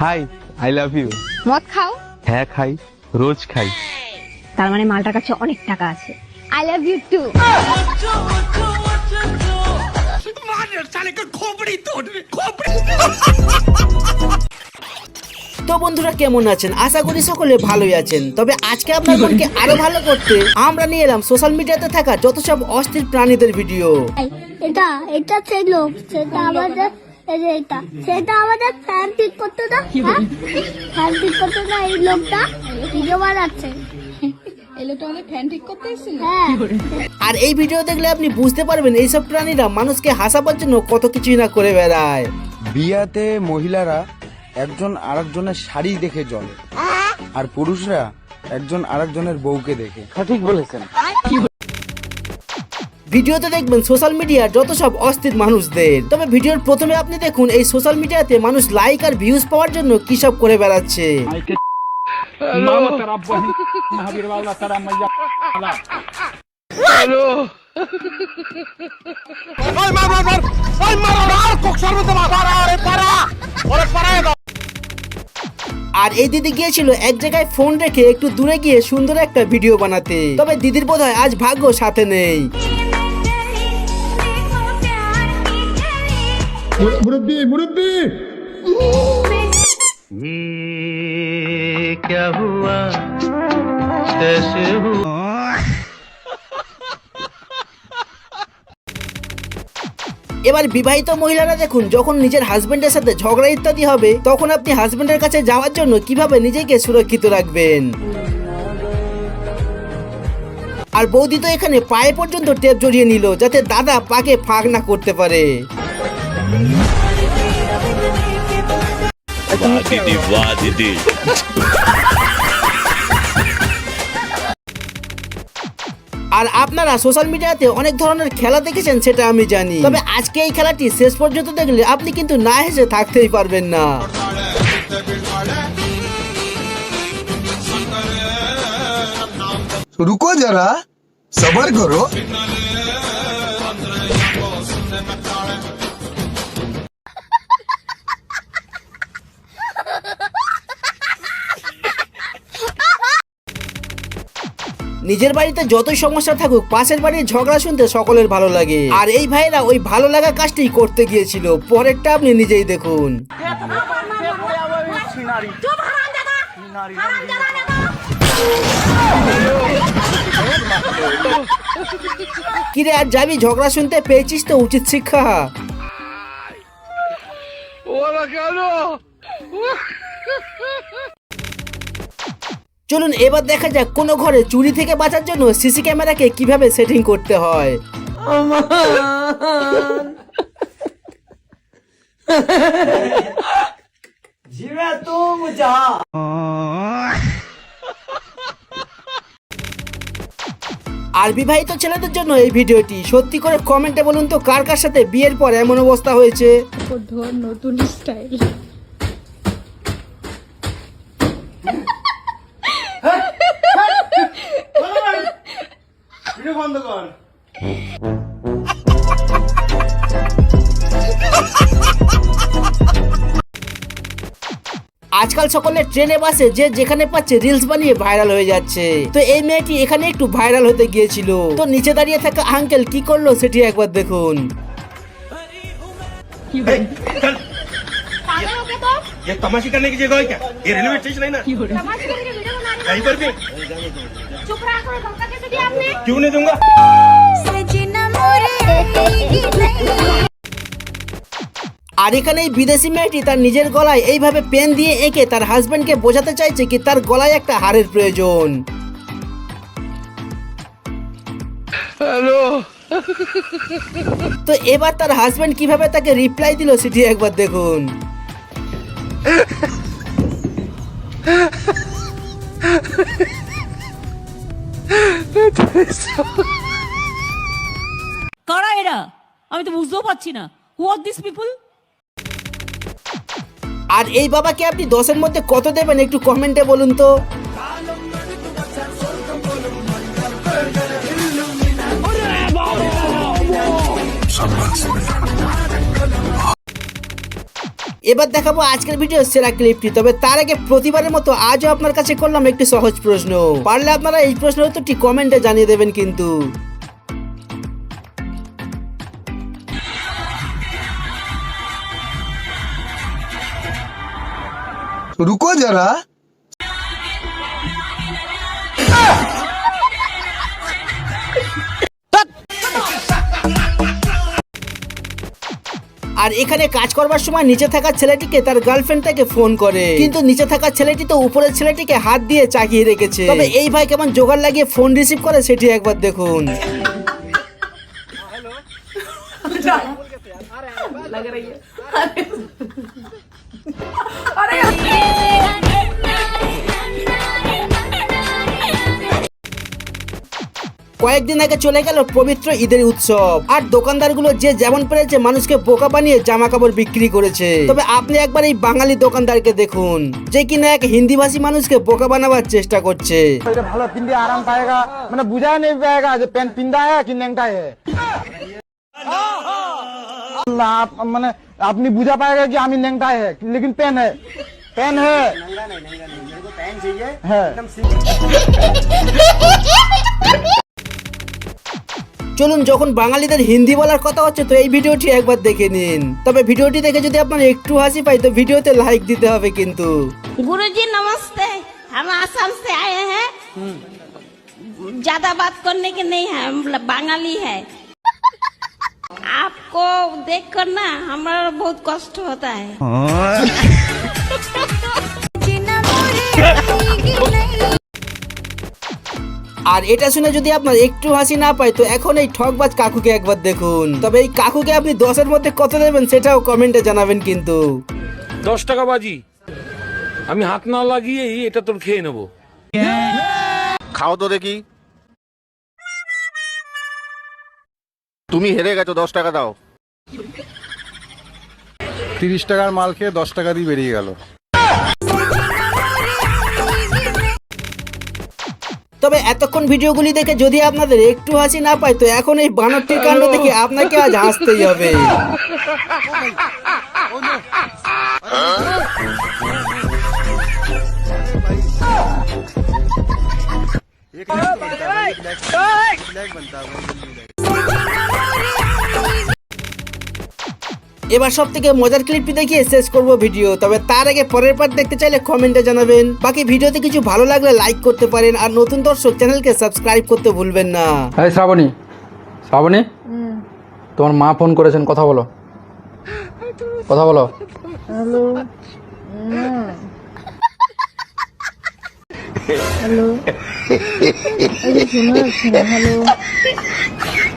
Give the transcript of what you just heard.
High, I love you. মদ খাও? হ্যাঁ খাই, রোজ খাই। তার মানে মালটার কাছে অনেক টাকা আছে। I love you too. তো বন্ধুরা কেমন আছেন? আশা করি সকলে ভালোই আছেন। তবে আজকে আপনাদেরকে আরো ভালো করতে আমরা নিয়ে এলাম সোশ্যাল মিডিয়াতে থাকা যত সব অস্থির প্রাণীদের ভিডিও। এটা এটা সেই লোক, সেটা আমাদের এটা সেটা আমাদের ফ্যান ঠিক করতে দাও। ফ্যান ঠিক করতে দাও, এই লোকটা ভিডিও বানাচ্ছে। এই লোকটা আমাদের ফ্যান ঠিক করতে এসেছিল। আর এই ভিডিও দেখলে আপনি বুঝতে পারবেন এইসব প্রাণীরা মানুষকে হাসাবার জন্য কত কিছুই না করে বেড়ায়। বিয়াতে মহিলারা একজন আরেকজনের শাড়ি দেখে জ্বলে, আর পুরুষরা একজন আরেকজনের বউকে দেখে। সঠিক বলেছেন। ভিডিওতে দেখবেন সোশ্যাল মিডিয়ার যত সব অস্থির মানুষদের। তবে ভিডিওর প্রথমে আপনি দেখুন এই সোশ্যাল মিডিয়াতে মানুষ লাইক আর ভিউজ পাওয়ার জন্য কি সব করে বেড়াচ্ছে। আর এই দিদি গিয়েছিল এক জায়গায় ফোন রেখে একটু দূরে গিয়ে সুন্দর একটা ভিডিও বানাতে। তবে দিদির বোধহয় আজ ভাগ্য সাথে নেই। मुरब्बी मुरब्बी क्या हुआ कैसे हुआ? এবার বিবাহিত মহিলারা দেখুন, যখন নিজের হাজবেন্ডের সাথে ঝগড়া ইত্যাদি হবে তখন আপনি হাজবেন্ডের কাছে যাওয়ার জন্য কিভাবে নিজেকে সুরক্ষিত রাখবেন। আর বৌদি তো এখানে পায়ে পর্যন্ত টেপ জড়িয়ে নিল যাতে দাদা পাকে ফাঁক না করতে পারে। আর আপনারা সোশ্যাল মিডিয়াতে অনেক ধরনের খেলা দেখেছেন সেটা আমি জানি। তবে আজকে এই খেলাটি শেষ পর্যন্ত দেখলে আপনি কিন্তু না হেসে থাকতেই পারবেন না। रुको जरा सबर करो। নিজের বাড়িতে যতই সমস্যা থাকুক পাশের বাড়ির ঝগড়া শুনতে সকলের ভালো লাগে। আর এই ভাইরা ওই ভালো লাগা কাজটি করতে গিয়েছিল। পরেরটা আপনি নিজেই দেখুন। কিরে আর যাবি ঝগড়া শুনতে? পেয়েছিস তো উচিত শিক্ষা। চলুন এবার দেখা যাক কোনো ঘরে চুরি থেকে বাঁচার জন্য সিসি ক্যামেরাকে কিভাবে সেটিং করতে হয়। আর বিবাহিত ছেলেদের জন্য এই ভিডিওটি। সত্যি করে কমেন্টে বলুন তো কার কার সাথে বিয়ের পর এমন অবস্থা হয়েছে। নতুন স্টাইল। বন্ধ কর। আজকাল সকলে ট্রেনে বাসে যে যেখানে পাচ্ছে রিলস বানিয়ে ভাইরাল হয়ে যাচ্ছে। তো এই মেয়েটি এখানে একটু ভাইরাল হতে গিয়েছিল। তো নিচে দাঁড়িয়ে থাকা আঙ্কেল কি করলো সেটি একবার দেখুন। ये तमाशी करने की जगह है क्या? ये रेलवे स्टेशन है ना? कहीं पर भी चुप रहा करो, धोखा कैसे दिया आपने? क्यों नहीं दूंगा? আর এখানে এই বিদেশি মেয়েটি তার নিজের গলায় এইভাবে পেন দিয়ে এঁকে তার হাজবেন্ডকে বোঝাতে চাইছে কি তার গলায় একটা হারের প্রয়োজন। তো এবার তার হাজবেন্ড কিভাবে তাকে রিপ্লাই দিল সেটি একবার দেখুন। কারা এরা? আমি তো বুঝতেও পারছি না। হু আর দিস পিপল? আর এই বাবাকে আপনি 10-এর মধ্যে কত দেবেন একটু কমেন্টে বলুন তো। এবার দেখাবো আজকের ভিডিওর সেরা ক্লিপটি। তবে তার আগে প্রতিবারের মতো আজও আপনার কাছে করলাম একটি সহজ প্রশ্ন। পারলে আপনারা এই প্রশ্নের উত্তরটি কমেন্টে জানিয়ে দেবেন কিন্তু। रुको जरा আর এখানে কাজ করবার সময় নিচে থাকা ছেলেটিকে তার গার্লফ্রেন্ড তাকে ফোন করে, কিন্তু নিচে থাকা ছেলেটি তো উপরের ছেলেটিকে হাত দিয়ে চাকিয়ে রেখেছে। তবে এই ভাই কেমন জোগাড় লাগিয়ে ফোন রিসিভ করে সেটি একবার দেখুন। কয়েকদিন আগে চলে গেল পবিত্র ঈদের উৎসব, আর দোকানদারগুলো যে যেমন পেরেছে মানুষকে বোকা বানিয়ে জামা কাপড় বিক্রি করেছে। তবে আপনি একবার এই বাঙালি দোকানদারকে দেখুন, যে কিনা এক হিন্দি ভাষী মানুষকে বোকা বানাবার চেষ্টা করছে। ভালো পিন্ধে আরাম পায়েগা, মানে বুঝা নেই পায়েগা যে প্যান্ট পিন্ধা হ্যাঁ কি ন্যাংটা হ্যাঁ। মানে আপনি বুঝা পাएगा कि আমি ন্যাংটা হ্যাঁ, लेकिन पेन है, पेन है, হ্যাঁ। চলুন, যখন বাঙালিদের হিন্দি বলার কথা হচ্ছে তো এই ভিডিওটি একবার দেখে নিন। তবে ভিডিওটি দেখে যদি আপনার একটু হাসি পাই তো ভিডিওতে লাইক দিতে হবে কিন্তু। गुरुजी नमस्ते, हम आसाम से आए हैं। ज्यादा बात करने के नहीं है, हम बंगाली है। आपको देखकर ना हमारा बहुत कष्ट होता है। আর এটা শুনে যদি আপনার একটু হাসি না পায় তো এখন এই ঠকবাজ কাকুকে একবার দেখুন। তবে এই কাকুকে আপনি 10-এর মধ্যে কত দেবেন সেটাও কমেন্টে জানাবেন কিন্তু। 10 টাকা বাজি, আমি হাত না লাগিয়েই এটা তোর খেয়ে নেবো। খাও তো দেখি। তুমি হেরে গেছো, 10 টাকা দাও। 30 টাকার মাল খেয়ে 10 টাকা দিয়ে বেরিয়ে গেল। তবে এতক্ষণ ভিডিওগুলি দেখে যদি আপনাদের একটু হাসি না পায় তো এখন এই বানরটির কাণ্ড দেখে আপনাকে আজ হাসতেই হবে। এবার সব থেকে মজার ক্লিপটি দেখিয়ে শেষ করব ভিডিও। তবে তার আগে পরের পার্ট দেখতে চাইলে কমেন্টে জানাবেন। বাকি ভিডিওতে কিছু ভালো লাগলে লাইক করতে পারেন, আর নতুন দর্শক চ্যানেলকে সাবস্ক্রাইব করতে ভুলবেন না। এই শ্রাবণী, শ্রাবণী, তোমার মা ফোন করেছেন, কথা বলো, কথা বলো। হ্যালো, হ্যালো, শোনা যাচ্ছে না। হ্যালো।